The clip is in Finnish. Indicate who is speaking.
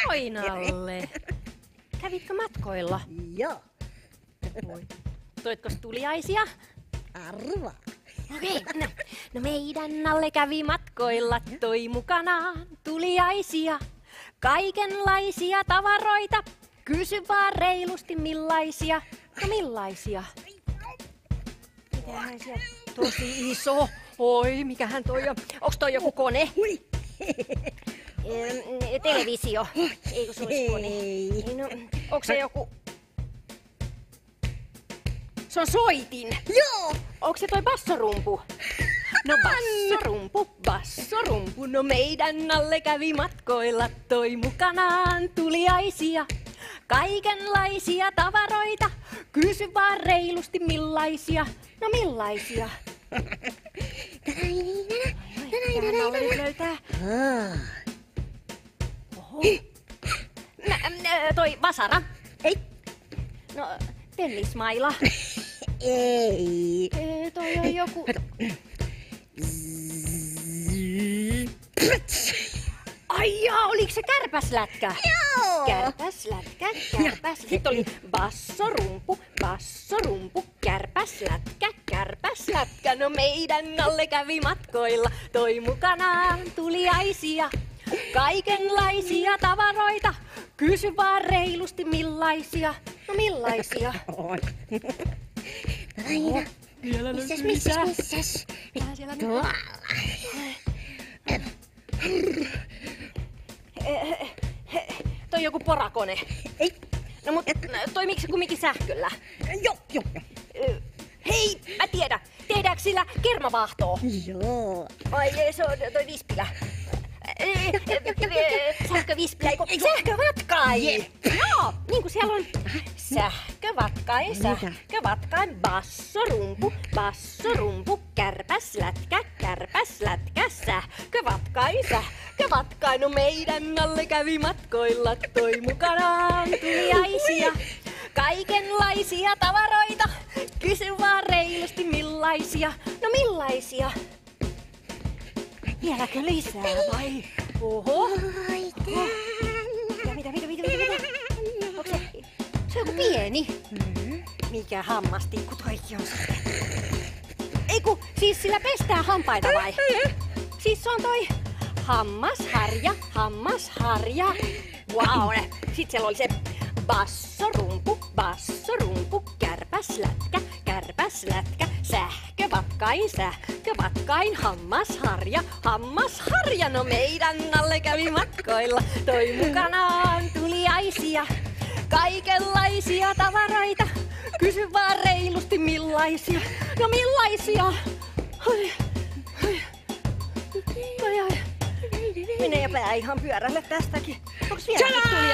Speaker 1: Moi Nalle. Kävitkö matkoilla?
Speaker 2: Joo.
Speaker 1: Toitkos tuliaisia?
Speaker 2: Arvaa.
Speaker 1: Okei, no meidän Nalle kävi matkoilla, toi mukanaan tuliaisia. Kaikenlaisia tavaroita, kysy vaan reilusti millaisia. No millaisia? Mitähän siellä? Tosi iso. Oi, mikähän toi on? Onks toi joku kone? Televisio. Eikö se olisi kone?
Speaker 2: Ei.
Speaker 1: No, onks se joku... Se on soitin.
Speaker 2: Joo.
Speaker 1: Onks se toi bassorumpu? No bassorumpu, no meidän Nalle kävi matkoilla, toi mukanaan tuliaisia. Kaikenlaisia tavaroita, kysy vaan reilusti millaisia. No millaisia? Mitähän Nalle nyt löytää? Oho. Toi vasara.
Speaker 2: Ei.
Speaker 1: No tennismaila.
Speaker 2: Ei.
Speaker 1: Toi on joku... Ai jaa, oliko se kärpäslätkä?
Speaker 2: Joo.
Speaker 1: Kärpäslätkä. Sitten oli bassorumpu, kärpäslätkä. No meidän Nalle kävi matkoilla, toi mukanaan tuliaisia. Kaikenlaisia tavaroita, kysy vaan reilusti millaisia. No millaisia? Vielä löytyy lisää.
Speaker 2: Missäs?
Speaker 1: Vähän siellä nyt. Toi joku porakone.
Speaker 2: Ei.
Speaker 1: No mut toimiks se kumminkin sähköllä?
Speaker 2: Joo.
Speaker 1: Hei, mä tiedän. Tehdäänkö sillä kermavaahtoa?
Speaker 2: Joo.
Speaker 1: Ai se on toi vispilä. Sähkövispilä, sähkövatkain! Joo, niinku siellä on sähkövatkain, bassorumpu, kärpäslätkä, sähkövatkain. No meidän Nalle kävi matkoilla, toi mukanaan tuliaisia. Kaikenlaisia tavaroita, kysy vaan reilusti millaisia. No millaisia? Vieläkö lisää vai? Oho. Mitä? Onko se joku pieni? Mikä hammastikku toikin on sitten? Eiku, siis sillä pestää hampaita vai? Siis se on toi hammasharja. Wow, sit siellä oli se bassorumpu, kärpäslätkä, sähkövatkain, hammasharja. No meidän Nalle kävi matkoilla, toi mukanaan tuliaisia. Kaikenlaisia tavaroita, kysy vaan reilusti millaisia. No millaisia? Ai. Menee pää ihan pyörälle tästäkin. Onks vielä tuliaisia?